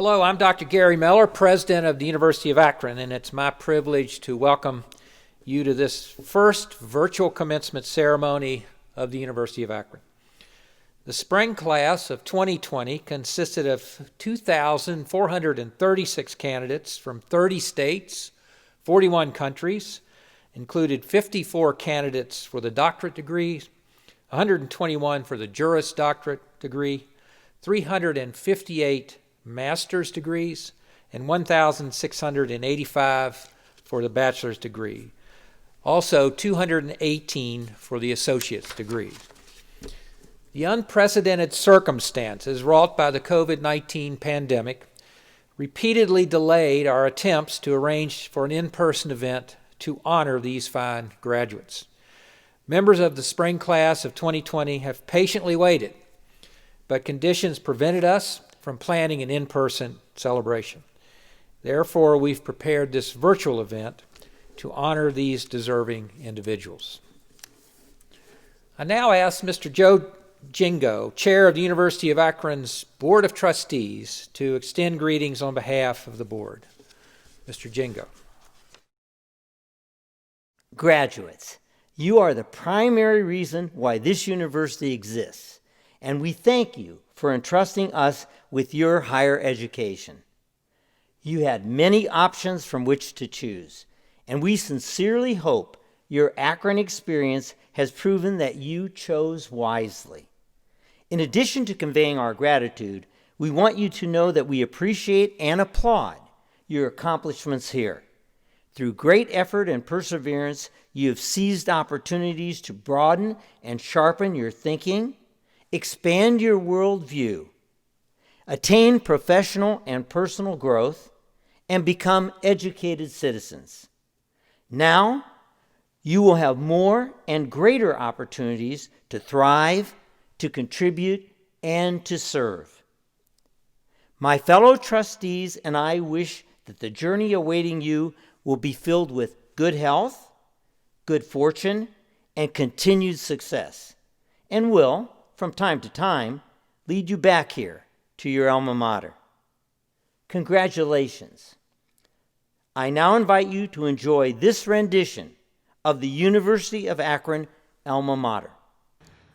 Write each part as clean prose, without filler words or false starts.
Hello, I'm Dr. Gary Miller, President of the University of Akron, and it's my privilege to welcome you to this first virtual commencement ceremony of the University of Akron. The spring class of 2020 consisted of 2,436 candidates from 30 states, 41 countries, included 54 candidates for the doctorate degree, 121 for the Juris Doctorate degree, 358 master's degrees, and 1,685 for the bachelor's degree. Also, 218 for the associate's degree. The unprecedented circumstances wrought by the COVID-19 pandemic repeatedly delayed our attempts to arrange for an in-person event to honor these fine graduates. Members of the spring class of 2020 have patiently waited, but conditions prevented us from planning an in-person celebration. Therefore, we've prepared this virtual event to honor these deserving individuals. I now ask Mr. Joe Jingo, Chair of the University of Akron's Board of Trustees, to extend greetings on behalf of the board. Mr. Jingo. Graduates, you are the primary reason why this university exists, and we thank you for entrusting us with your higher education. You had many options from which to choose, and we sincerely hope your Akron experience has proven that you chose wisely. In addition to conveying our gratitude, we want you to know that we appreciate and applaud your accomplishments here. Through great effort and perseverance, you have seized opportunities to broaden and sharpen your thinking, expand your worldview, attain professional and personal growth, and become educated citizens. Now, you will have more and greater opportunities to thrive, to contribute, and to serve. My fellow trustees and I wish that the journey awaiting you will be filled with good health, good fortune, and continued success, and will, from time to time, lead you back here to your alma mater. Congratulations. I now invite you to enjoy this rendition of the University of Akron alma mater.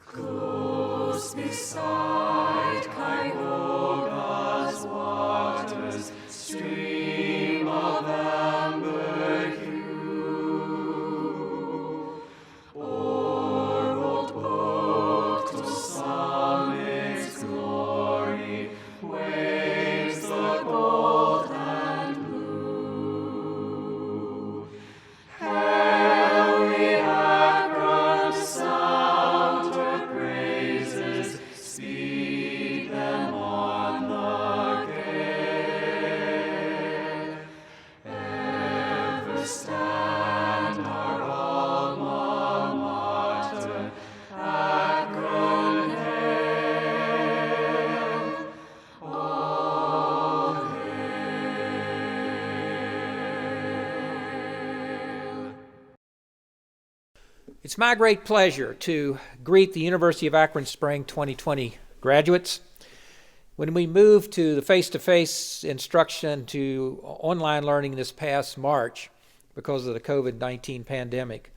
Close beside Cuyahoga's waters, stream of amber hue, o'er old oak to summit's glory, waves the gold and blue. Hail the Akron sound her praises, speed them on the gale. Ever stand our alma mater, Akron hail, all hail. It's my great pleasure to greet the University of Akron Spring 2020 graduates. When we moved to the face-to-face instruction to online learning this past March because of the COVID-19 pandemic,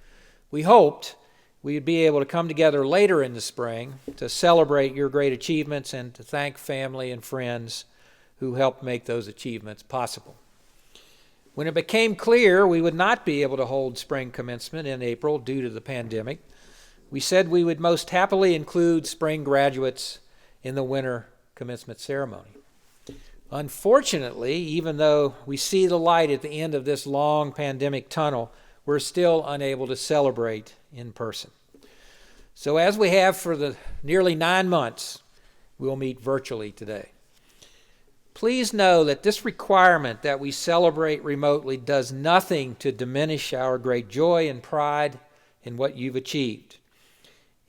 we hoped we would be able to come together later in the spring to celebrate your great achievements and to thank family and friends who helped make those achievements possible. When it became clear we would not be able to hold spring commencement in April due to the pandemic, we said we would most happily include spring graduates in the winter commencement ceremony. Unfortunately, even though we see the light at the end of this long pandemic tunnel, we're still unable to celebrate in person. So as we have for the nearly 9 months, we'll meet virtually today. Please know that this requirement that we celebrate remotely does nothing to diminish our great joy and pride in what you've achieved.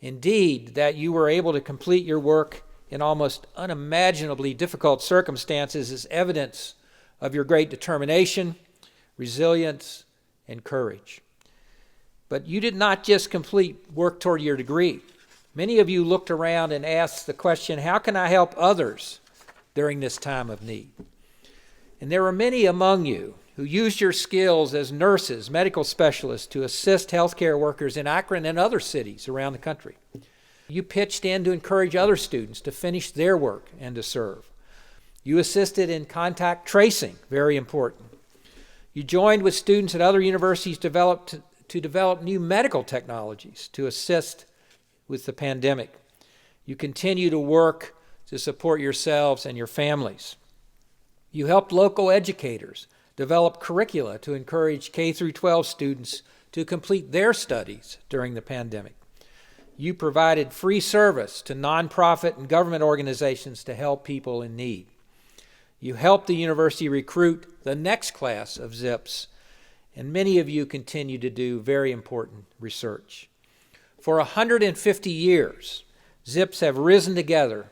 Indeed, that you were able to complete your work in almost unimaginably difficult circumstances is evidence of your great determination, resilience, and courage. But you did not just complete work toward your degree. Many of you looked around and asked the question, how can I help others during this time of need? And there are many among you who used your skills as nurses, medical specialists to assist healthcare workers in Akron and other cities around the country. You pitched in to encourage other students to finish their work and to serve. You assisted in contact tracing, very important. You joined with students at other universities to develop new medical technologies to assist with the pandemic. You continue to work to support yourselves and your families. You helped local educators develop curricula to encourage K through 12 students to complete their studies during the pandemic. You provided free service to nonprofit and government organizations to help people in need. You helped the university recruit the next class of Zips, and many of you continue to do very important research. For 150 years, Zips have risen together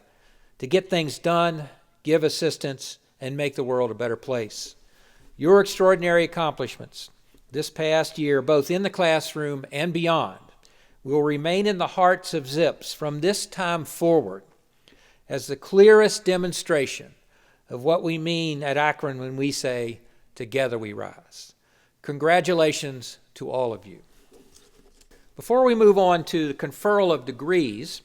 to get things done, give assistance, and make the world a better place. Your extraordinary accomplishments this past year, both in the classroom and beyond, will remain in the hearts of Zips from this time forward as the clearest demonstration of what we mean at Akron when we say, "Together we rise." Congratulations to all of you. Before we move on to the conferral of degrees,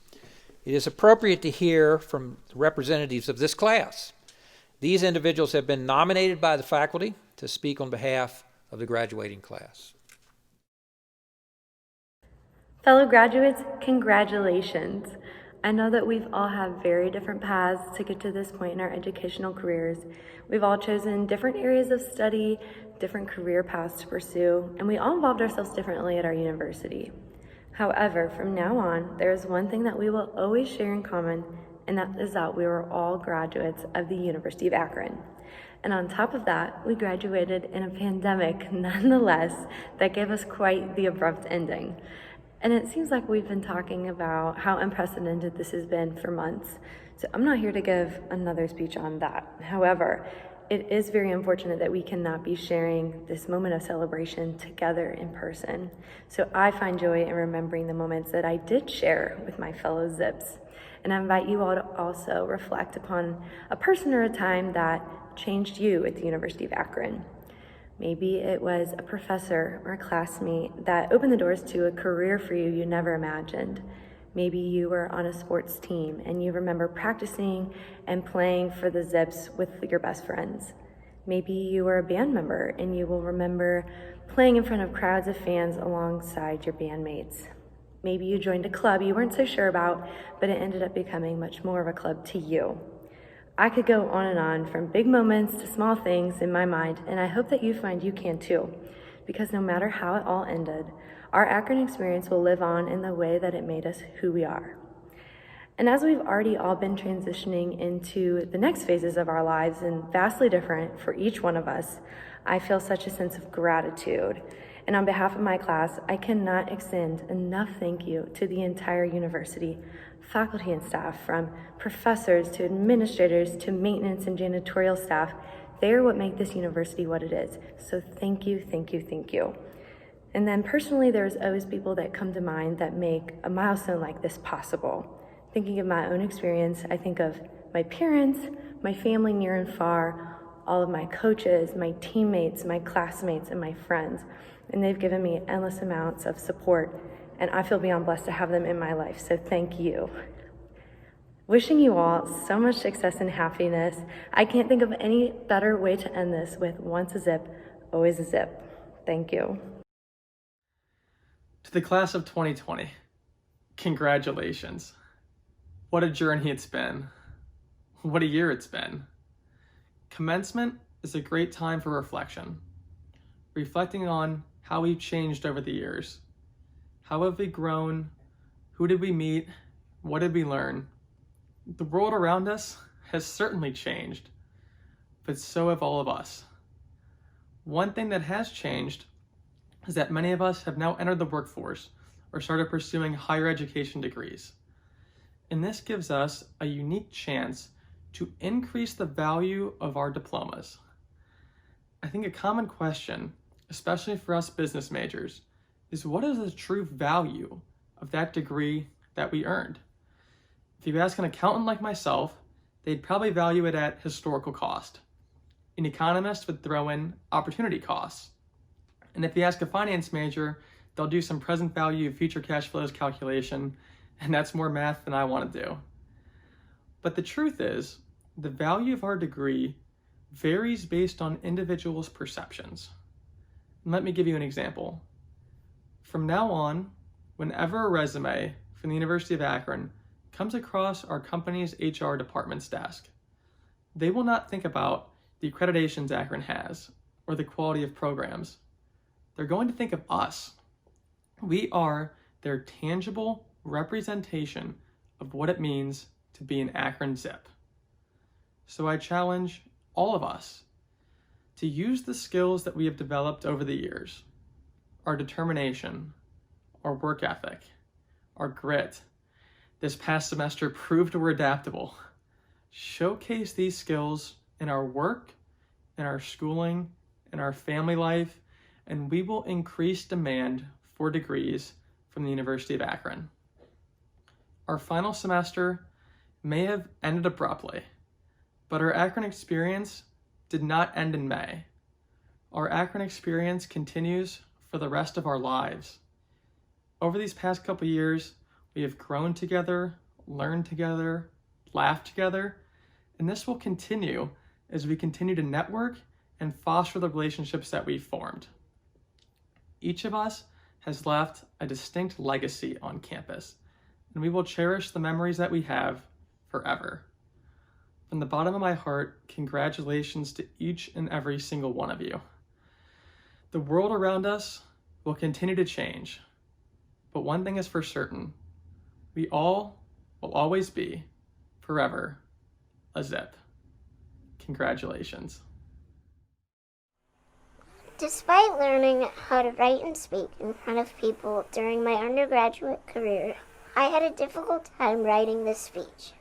it is appropriate to hear from representatives of this class. These individuals have been nominated by the faculty to speak on behalf of the graduating class. Fellow graduates, congratulations. I know that we've all had very different paths to get to this point in our educational careers. We've all chosen different areas of study, different career paths to pursue, and we all involved ourselves differently at our university. However, from now on, there is one thing that we will always share in common, and that is that we were all graduates of the University of Akron. And on top of that, we graduated in a pandemic nonetheless that gave us quite the abrupt ending. And it seems like we've been talking about how unprecedented this has been for months. So I'm not here to give another speech on that. However, it is very unfortunate that we cannot be sharing this moment of celebration together in person. So I find joy in remembering the moments that I did share with my fellow Zips. And I invite you all to also reflect upon a person or a time that changed you at the University of Akron. Maybe it was a professor or a classmate that opened the doors to a career for you you never imagined. Maybe you were on a sports team and you remember practicing and playing for the Zips with your best friends. Maybe you were a band member and you will remember playing in front of crowds of fans alongside your bandmates. Maybe you joined a club you weren't so sure about, but it ended up becoming much more of a club to you. I could go on and on, from big moments to small things in my mind, and I hope that you find you can too, because no matter how it all ended, our Akron experience will live on in the way that it made us who we are. And as we've already all been transitioning into the next phases of our lives, and vastly different for each one of us, I feel such a sense of gratitude. And on behalf of my class, I cannot extend enough thank you to the entire university, faculty and staff, from professors to administrators to maintenance and janitorial staff. They are what make this university what it is. So thank you, thank you, thank you. And then personally, there's always people that come to mind that make a milestone like this possible. Thinking of my own experience, I think of my parents, my family near and far, all of my coaches, my teammates, my classmates, and my friends. And they've given me endless amounts of support, and I feel beyond blessed to have them in my life, so thank you. Wishing you all so much success and happiness. I can't think of any better way to end this with once a Zip, always a Zip. Thank you. To the class of 2020, congratulations. What a journey it's been. What a year it's been. Commencement is a great time for reflection. Reflecting on how we've changed over the years. How have we grown? Who did we meet? What did we learn? The world around us has certainly changed, but so have all of us. One thing that has changed is that many of us have now entered the workforce or started pursuing higher education degrees. And this gives us a unique chance to increase the value of our diplomas. I think a common question, especially for us business majors, is what is the true value of that degree that we earned? If you ask an accountant like myself, they'd probably value it at historical cost. An economist would throw in opportunity costs. And if you ask a finance major, they'll do some present value future cash flows calculation, and that's more math than I want to do. But the truth is, the value of our degree varies based on individuals' perceptions. And let me give you an example. From now on, whenever a resume from the University of Akron comes across our company's HR department's desk, they will not think about the accreditations Akron has or the quality of programs. They're going to think of us. We are their tangible representation of what it means to be an Akron Zip. So I challenge all of us to use the skills that we have developed over the years, our determination, our work ethic, our grit. This past semester proved we're adaptable. Showcase these skills in our work, in our schooling, in our family life, and we will increase demand for degrees from the University of Akron. Our final semester may have ended abruptly, but our Akron experience did not end in May. Our Akron experience continues for the rest of our lives. Over these past couple years, we have grown together, learned together, laughed together, and this will continue as we continue to network and foster the relationships that we've formed. Each of us has left a distinct legacy on campus, and we will cherish the memories that we have forever. From the bottom of my heart, congratulations to each and every single one of you. The world around us will continue to change, but one thing is for certain, we all will always be, forever, a Zip. Congratulations. Despite learning how to write and speak in front of people during my undergraduate career, I had a difficult time writing this speech.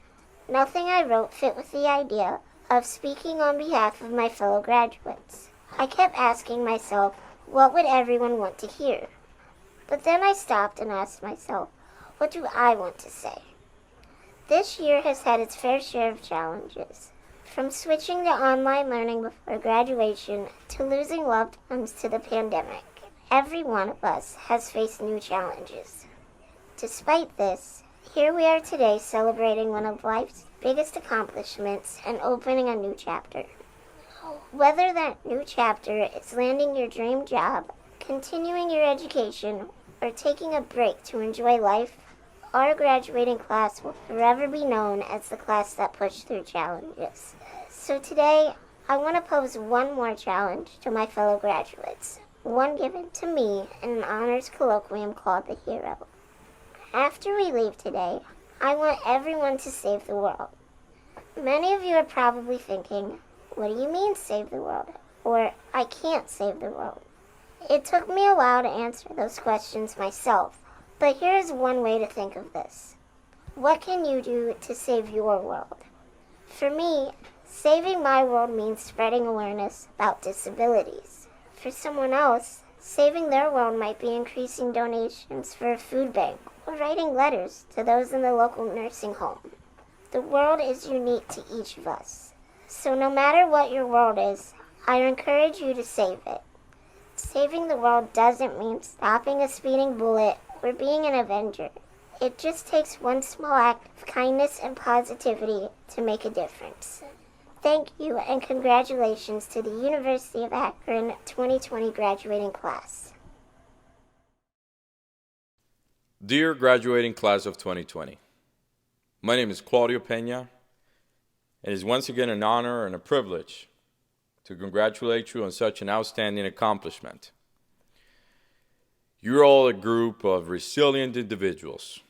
Nothing I wrote fit with the idea of speaking on behalf of my fellow graduates. I kept asking myself, what would everyone want to hear? But then I stopped and asked myself, what do I want to say? This year has had its fair share of challenges. From switching to online learning before graduation to losing loved ones to the pandemic, every one of us has faced new challenges. Despite this, here we are today celebrating one of life's biggest accomplishments and opening a new chapter. Whether that new chapter is landing your dream job, continuing your education, or taking a break to enjoy life, our graduating class will forever be known as the class that pushed through challenges. So today, I want to pose one more challenge to my fellow graduates, one given to me in an honors colloquium called the Hero. After we leave today, I want everyone to save the world. Many of you are probably thinking, what do you mean save the world? Or, I can't save the world. It took me a while to answer those questions myself, but here's one way to think of this. What can you do to save your world? For me, saving my world means spreading awareness about disabilities. For someone else, saving their world might be increasing donations for a food bank or writing letters to those in the local nursing home. The world is unique to each of us. So no matter what your world is, I encourage you to save it. Saving the world doesn't mean stopping a speeding bullet or being an Avenger. It just takes one small act of kindness and positivity to make a difference. Thank you and congratulations to the University of Akron 2020 graduating class. Dear graduating class of 2020, my name is Claudio Peña, and it is once again an honor and a privilege to congratulate you on such an outstanding accomplishment. You're all a group of resilient individuals.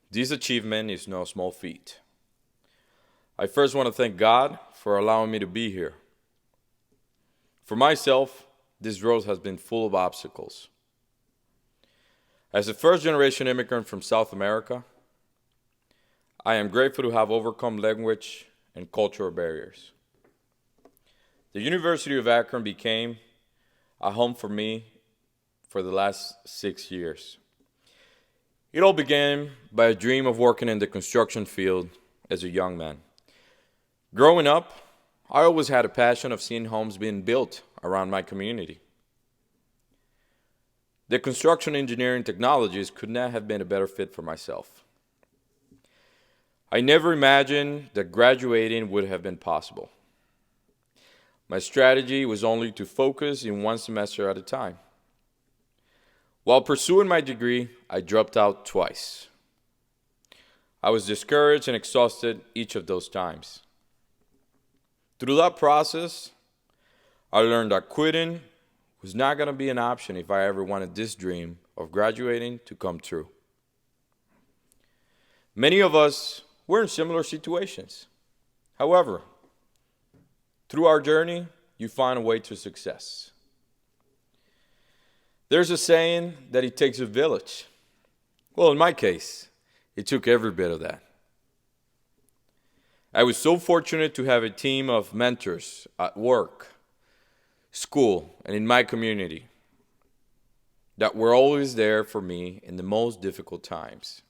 This achievement is no small feat. I first want to thank God for allowing me to be here. For myself, this road has been full of obstacles. As a first-generation immigrant from South America, I am grateful to have overcome language and cultural barriers. The University of Akron became a home for me for the last 6 years. It all began by a dream of working in the construction field as a young man. Growing up, I always had a passion of seeing homes being built around my community. The construction engineering technologies could not have been a better fit for myself. I never imagined that graduating would have been possible. My strategy was only to focus in one semester at a time. While pursuing my degree, I dropped out twice. I was discouraged and exhausted each of those times. Through that process, I learned that quitting was not going to be an option if I ever wanted this dream of graduating to come true. Many of us were in similar situations. However, through our journey, you find a way to success. There's a saying that it takes a village. Well, in my case, it took every bit of that. I was so fortunate to have a team of mentors at work, school, and in my community that were always there for me in the most difficult times.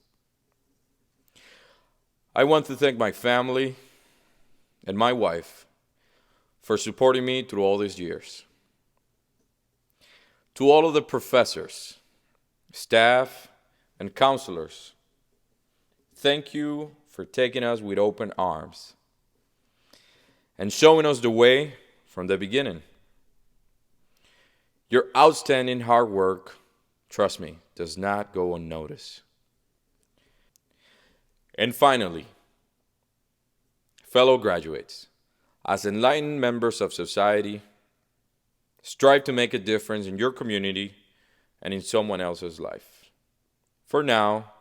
I want to thank my family and my wife for supporting me through all these years. To all of the professors, staff, and counselors, thank you for taking us with open arms and showing us the way from the beginning. Your outstanding hard work, trust me, does not go unnoticed. And finally, fellow graduates, as enlightened members of society, strive to make a difference in your community and in someone else's life. For now,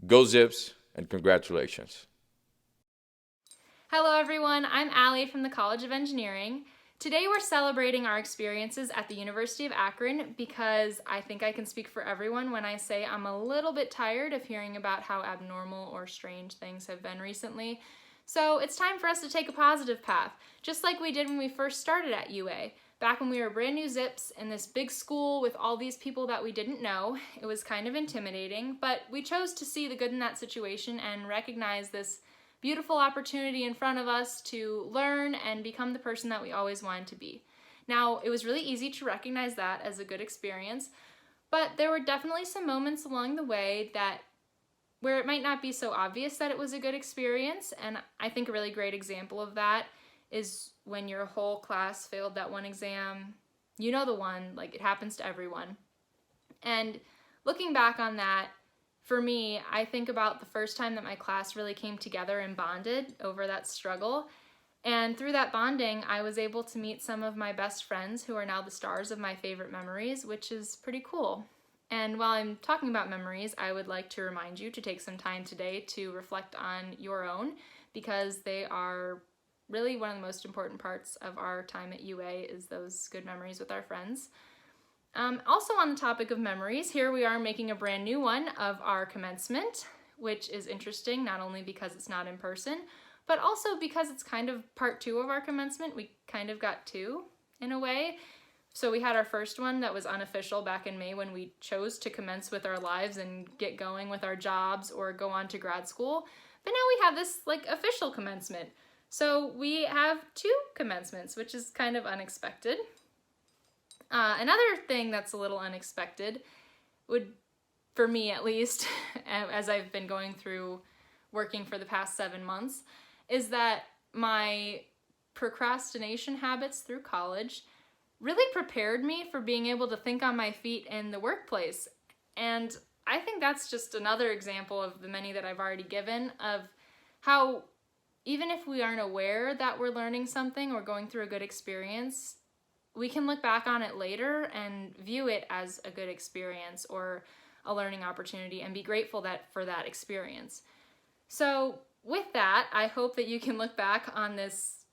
go Zips and congratulations. Hello everyone, I'm Allie from the College of Engineering. Today we're celebrating our experiences at the University of Akron because I think I can speak for everyone when I say I'm a little bit tired of hearing about how abnormal or strange things have been recently. So it's time for us to take a positive path, just like we did when we first started at UA. Back when we were brand new Zips in this big school with all these people that we didn't know, it was kind of intimidating, but we chose to see the good in that situation and recognize this beautiful opportunity in front of us to learn and become the person that we always wanted to be. Now, it was really easy to recognize that as a good experience, but there were definitely some moments along the way where it might not be so obvious that it was a good experience, and I think a really great example of that is when your whole class failed that one exam. You know the one, like it happens to everyone. And looking back on that, for me, I think about the first time that my class really came together and bonded over that struggle. And through that bonding, I was able to meet some of my best friends who are now the stars of my favorite memories, which is pretty cool. And while I'm talking about memories, I would like to remind you to take some time today to reflect on your own, because they are really one of the most important parts of our time at UA is those good memories with our friends. Also on the topic of memories, here we are making a brand new one of our commencement, which is interesting not only because it's not in person, but also because it's kind of part 2 of our commencement. We kind of got 2 in a way. So we had our first one that was unofficial back in May when we chose to commence with our lives and get going with our jobs or go on to grad school. But now we have this like official commencement. So we have 2 commencements, which is kind of unexpected. Another thing that's a little unexpected would, for me at least, as I've been going through working for the past 7 months, is that my procrastination habits through college really prepared me for being able to think on my feet in the workplace. And I think that's just another example of the many that I've already given of how even if we aren't aware that we're learning something or going through a good experience, we can look back on it later and view it as a good experience or a learning opportunity and be grateful for that experience. So with that, I hope that you can look back on this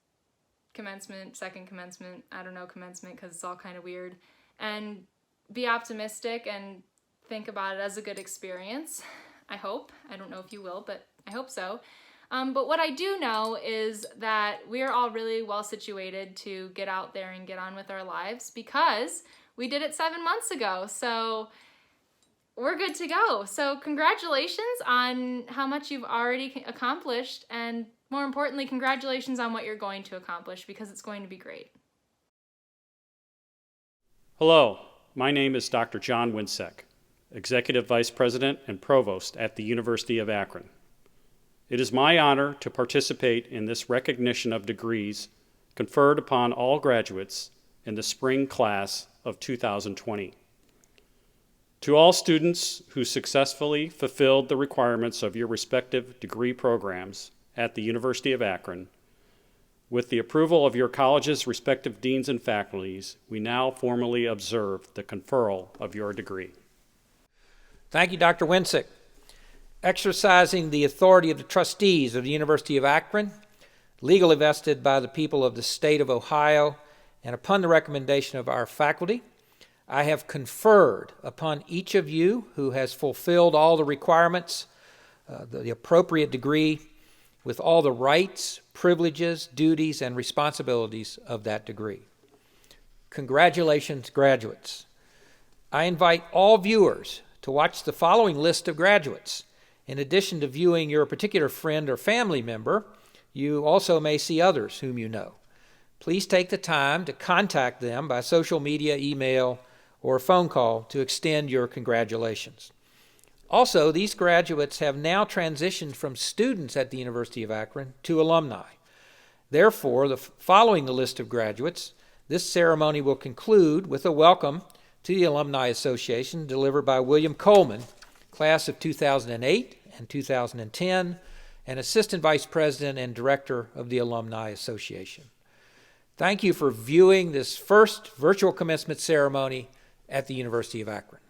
commencement, second commencement, I don't know, commencement because it's all kind of weird, and be optimistic and think about it as a good experience. I hope. I don't know if you will, but I hope so. But what I do know is that we're all really well situated to get out there and get on with our lives because we did it 7 months ago. So we're good to go. So congratulations on how much you've already accomplished, and More importantly, congratulations on what you're going to accomplish because it's going to be great. Hello, my name is Dr. John Winsek, Executive Vice President and Provost at the University of Akron. It is my honor to participate in this recognition of degrees conferred upon all graduates in the spring class of 2020. To all students who successfully fulfilled the requirements of your respective degree programs at the University of Akron, with the approval of your college's respective deans and faculties, we now formally observe the conferral of your degree. Thank you, Dr. Winsick. Exercising the authority of the trustees of the University of Akron, legally vested by the people of the state of Ohio, and upon the recommendation of our faculty, I have conferred upon each of you who has fulfilled all the requirements, the appropriate degree, with all the rights, privileges, duties, and responsibilities of that degree. Congratulations, graduates. I invite all viewers to watch the following list of graduates. In addition to viewing your particular friend or family member, you also may see others whom you know. Please take the time to contact them by social media, email, or phone call to extend your congratulations. Also, these graduates have now transitioned from students at the University of Akron to alumni. Therefore, following the list of graduates, this ceremony will conclude with a welcome to the Alumni Association delivered by William Coleman, class of 2008 and 2010, and Assistant Vice President and Director of the Alumni Association. Thank you for viewing this first virtual commencement ceremony at the University of Akron.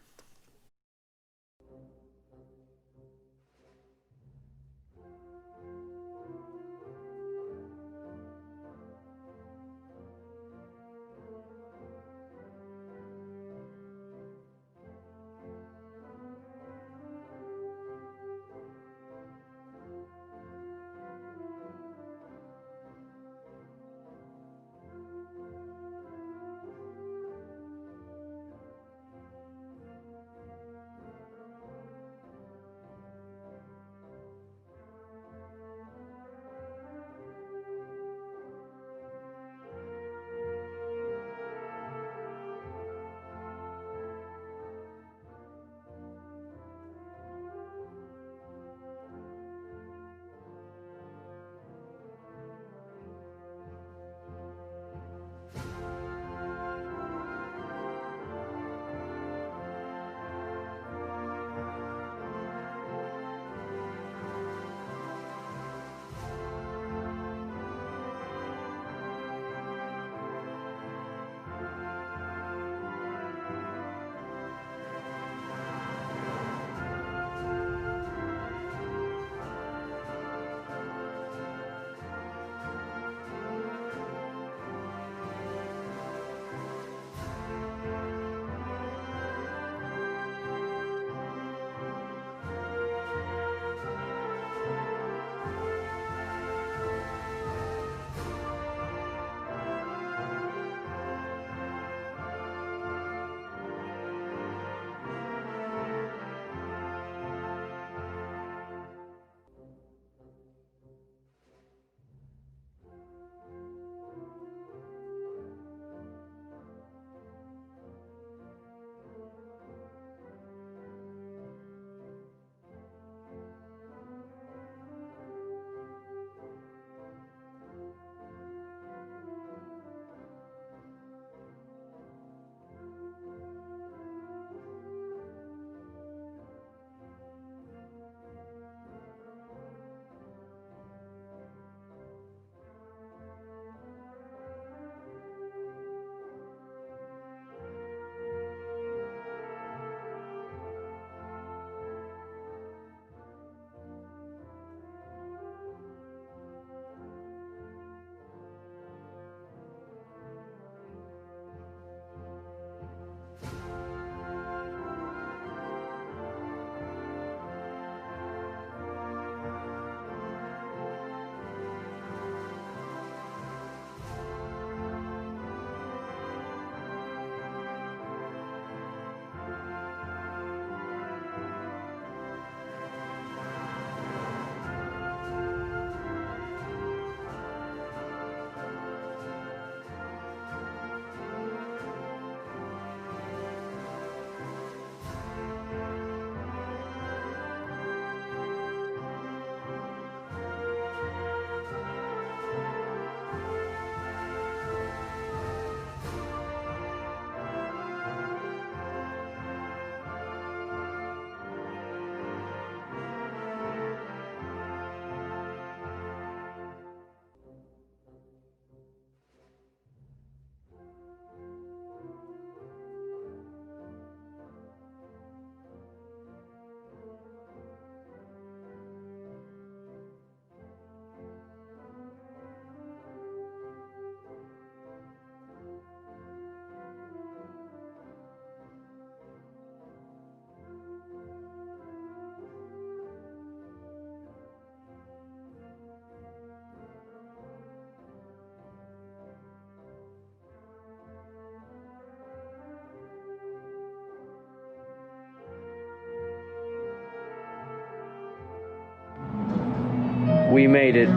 We made it.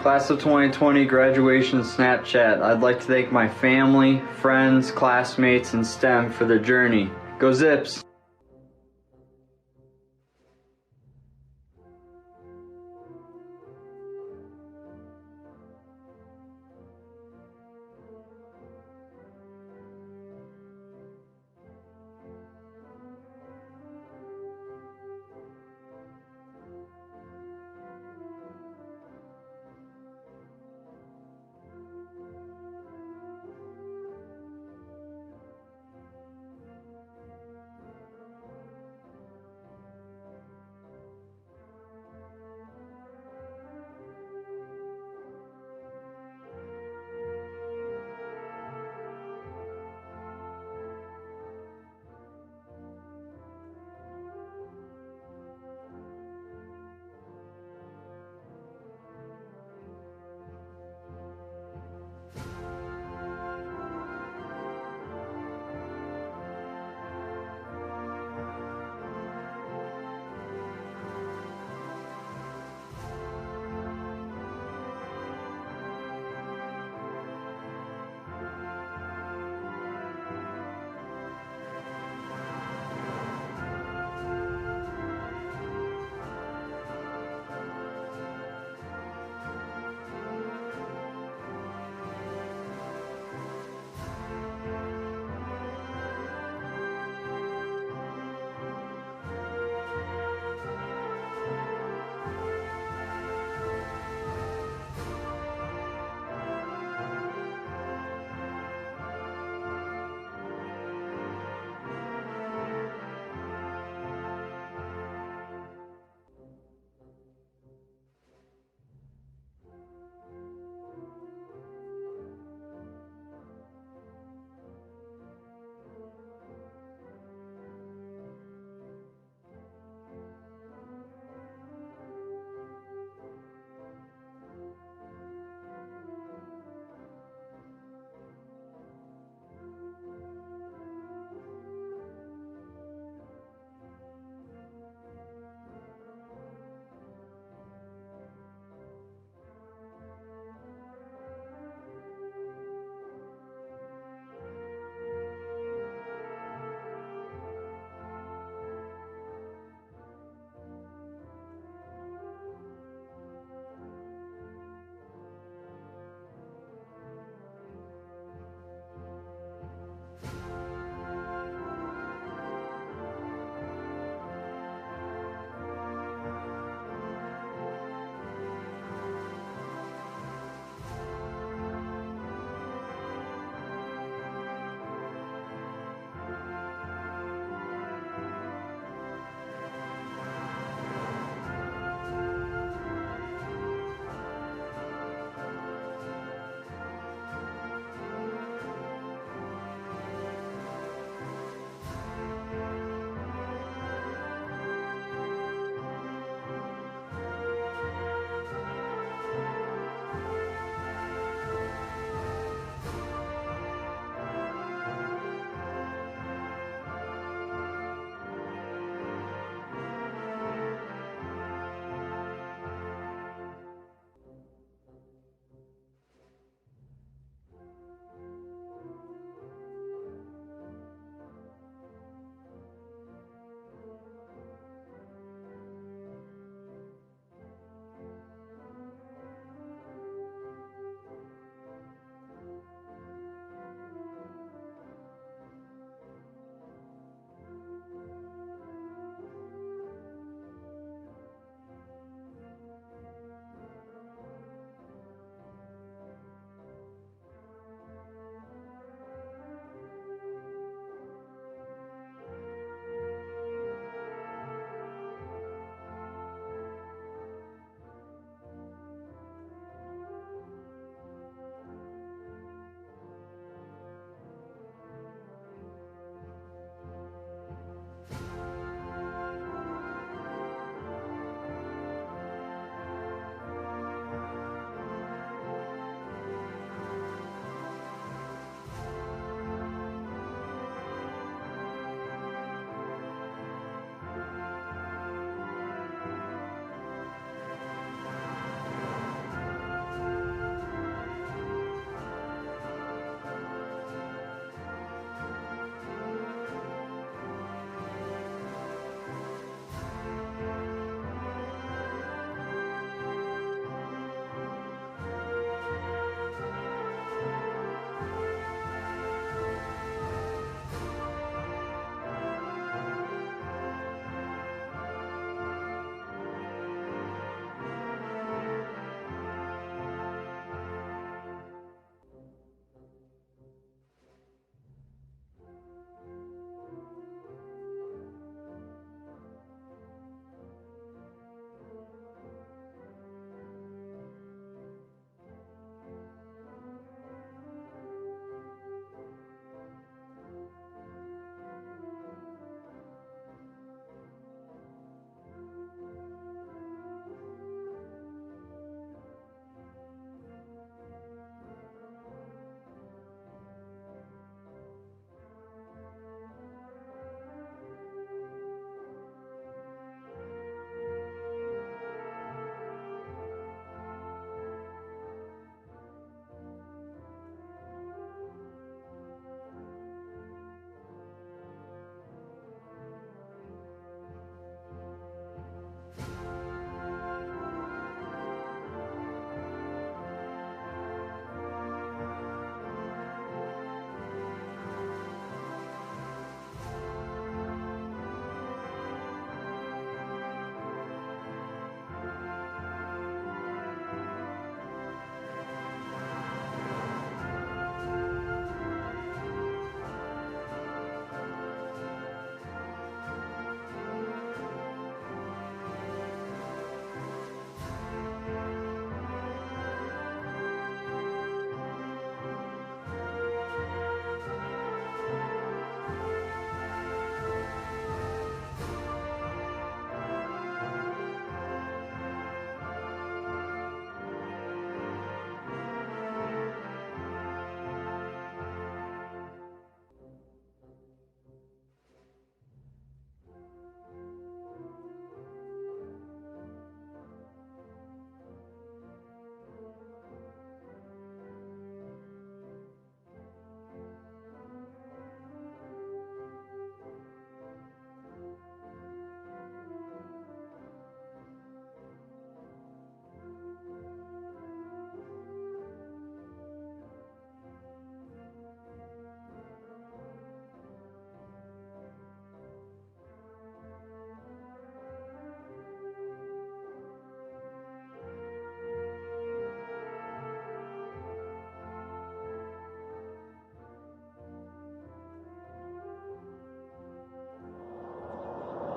Class of 2020 graduation Snapchat. I'd like to thank my family, friends, classmates, and STEM for their journey. Go Zips!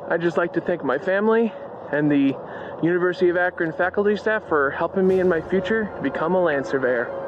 I'd just like to thank my family and the University of Akron faculty staff for helping me in my future to become a land surveyor.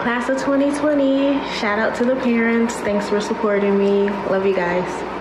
Class of 2020, shout out to the parents. Thanks for supporting me. Love you guys.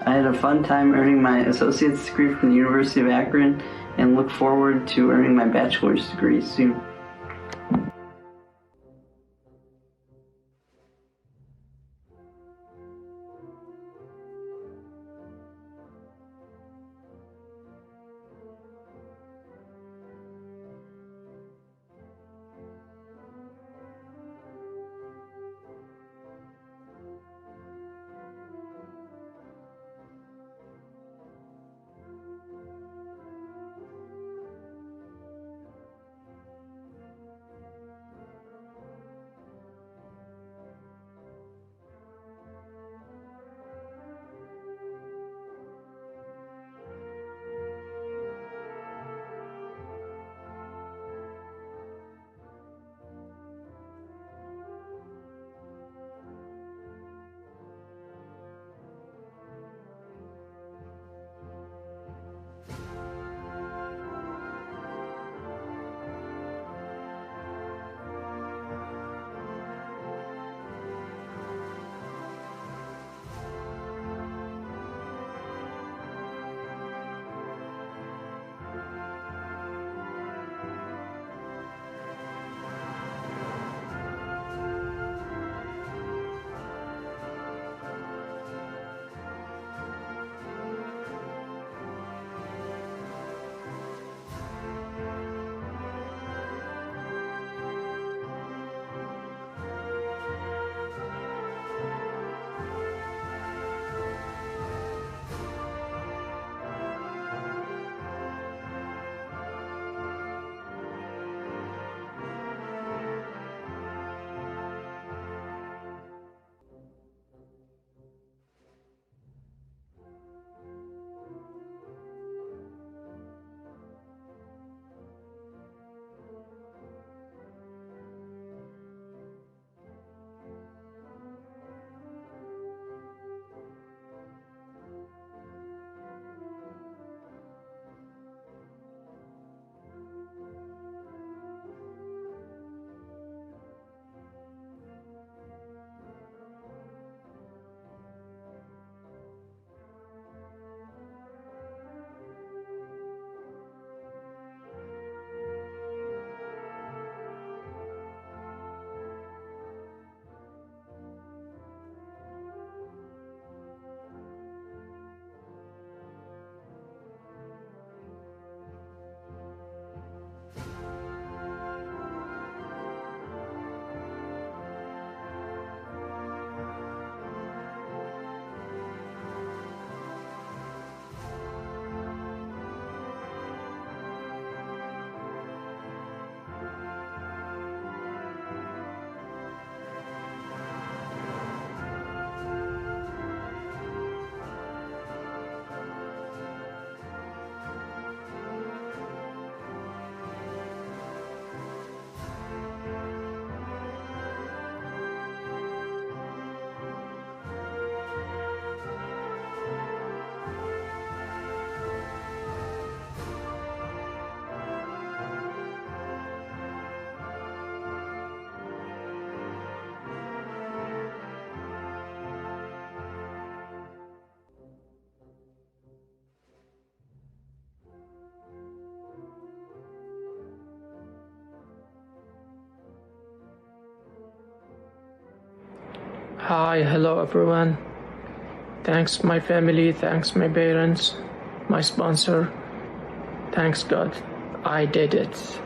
I had a fun time earning my associate's degree from the University of Akron and look forward to earning my bachelor's degree soon. Hi, hello everyone. Thanks my family, thanks my parents, my sponsor. Thanks God, I did it.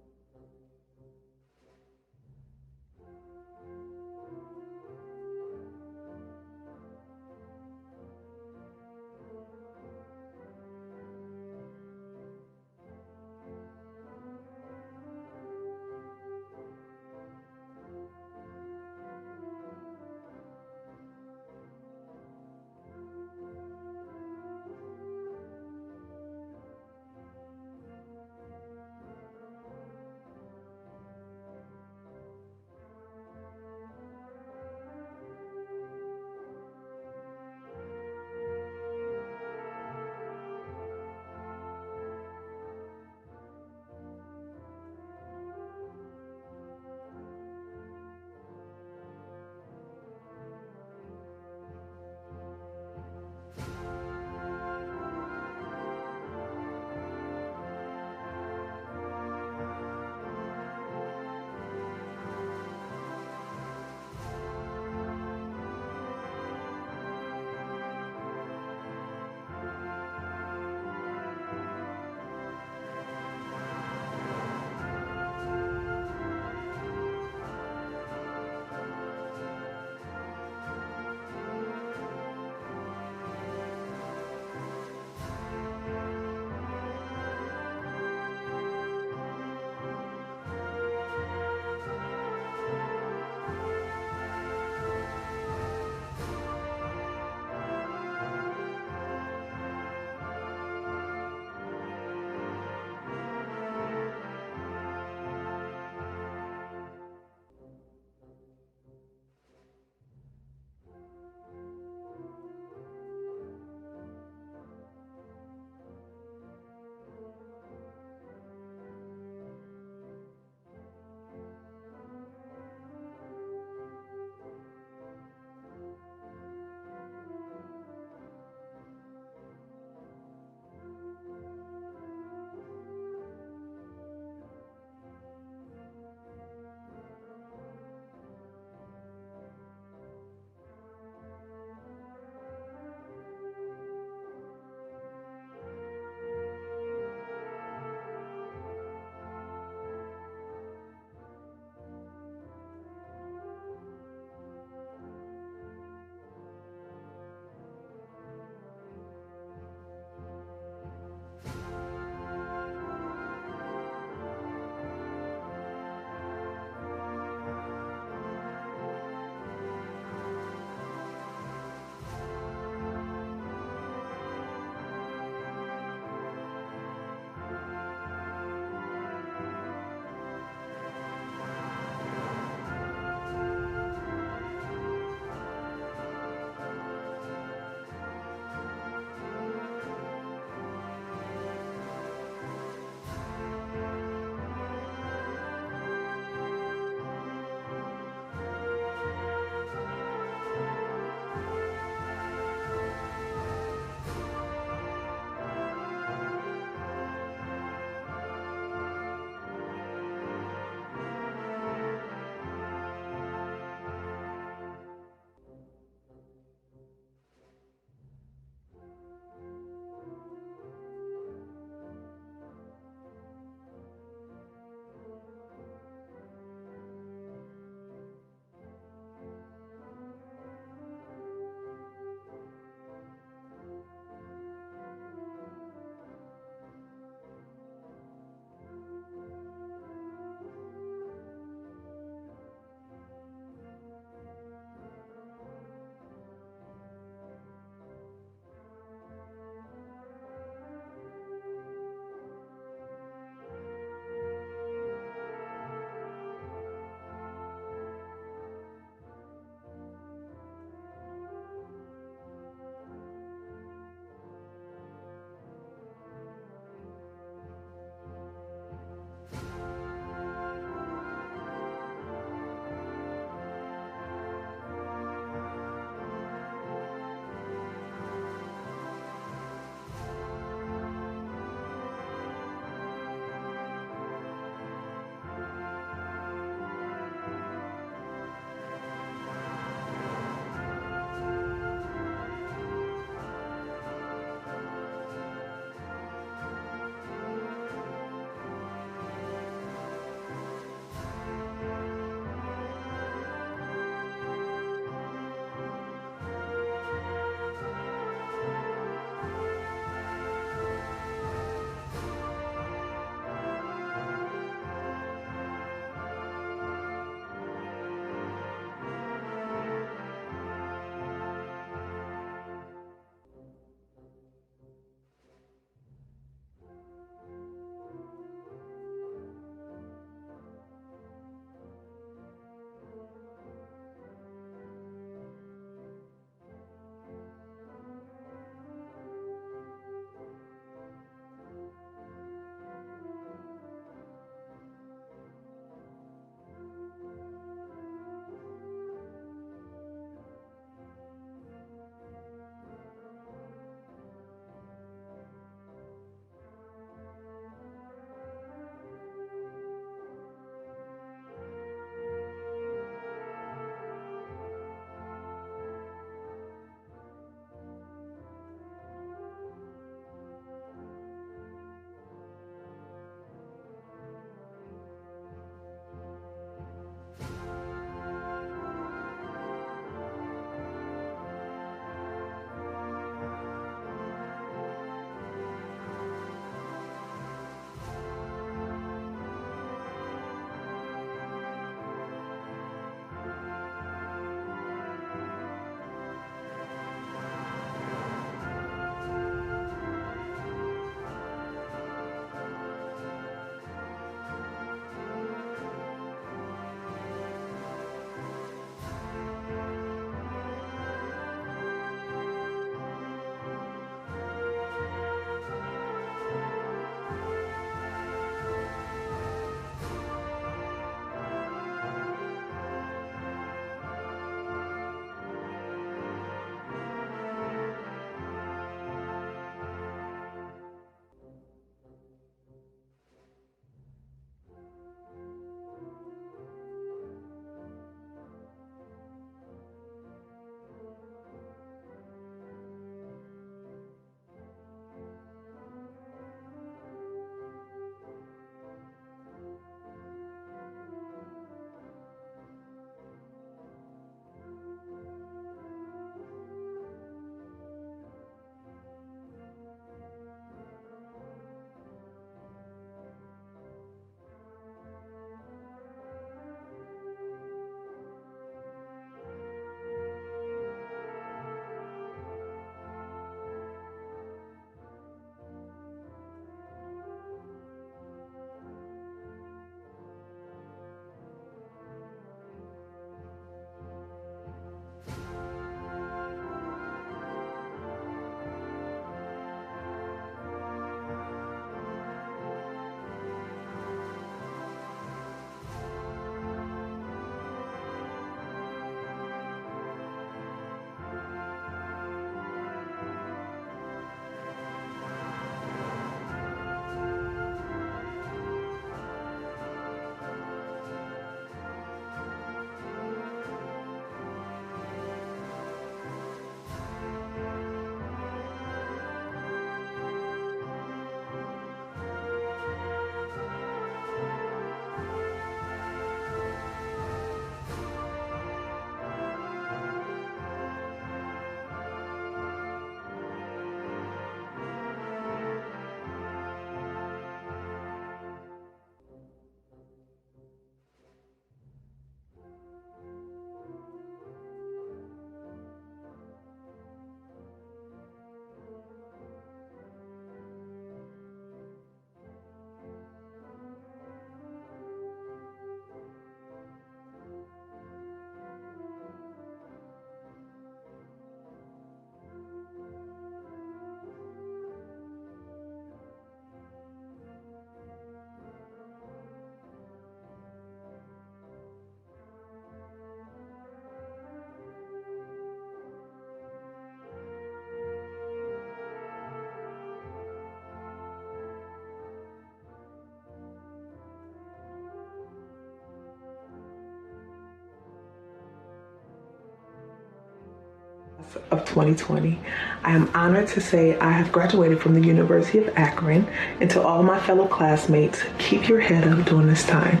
of 2020. I am honored to say I have graduated from the University of Akron, and to all my fellow classmates, keep your head up during this time.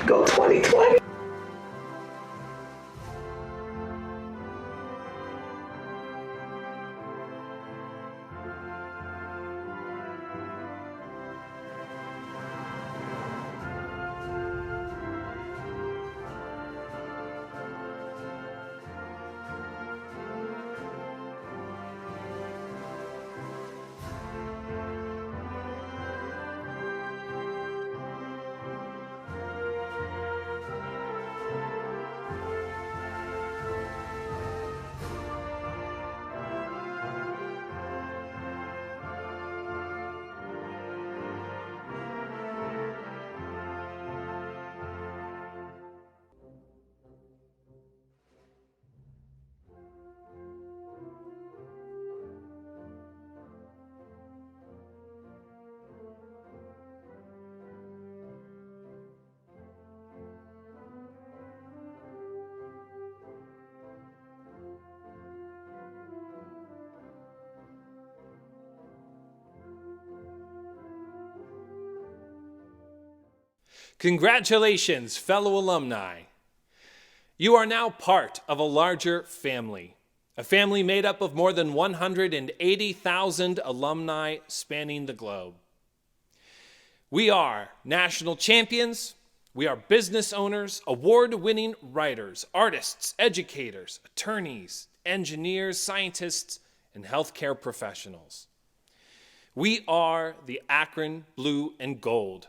Go 2020! Congratulations, fellow alumni. You are now part of a larger family, a family made up of more than 180,000 alumni spanning the globe. We are national champions, we are business owners, award-winning writers, artists, educators, attorneys, engineers, scientists, and healthcare professionals. We are the Akron Blue and Gold.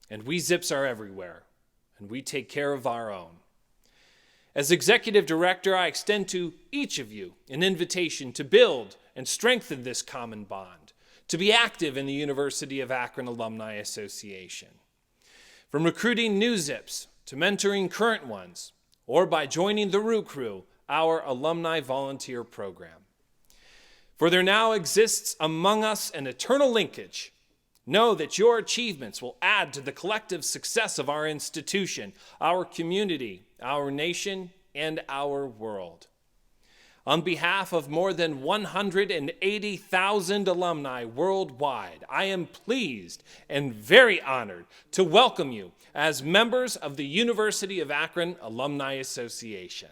And we Zips are everywhere, and we take care of our own. As Executive Director, I extend to each of you an invitation to build and strengthen this common bond, to be active in the University of Akron Alumni Association. From recruiting new Zips to mentoring current ones, or by joining the Roo Crew, our alumni volunteer program. For there now exists among us an eternal linkage. Know that your achievements will add to the collective success of our institution, our community, our nation, and our world. On behalf of more than 180,000 alumni worldwide, I am pleased and very honored to welcome you as members of the University of Akron Alumni Association.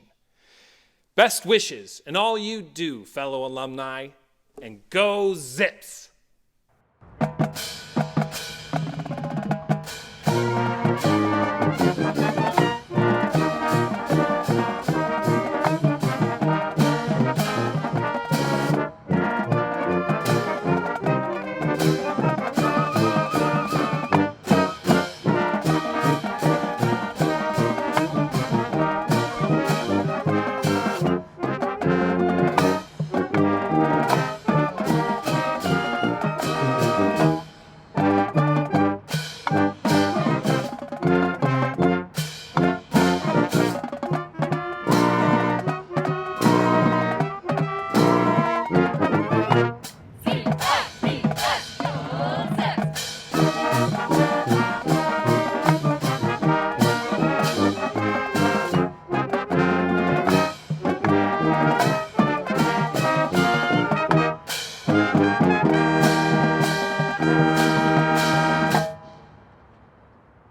Best wishes in all you do, fellow alumni, and go Zips!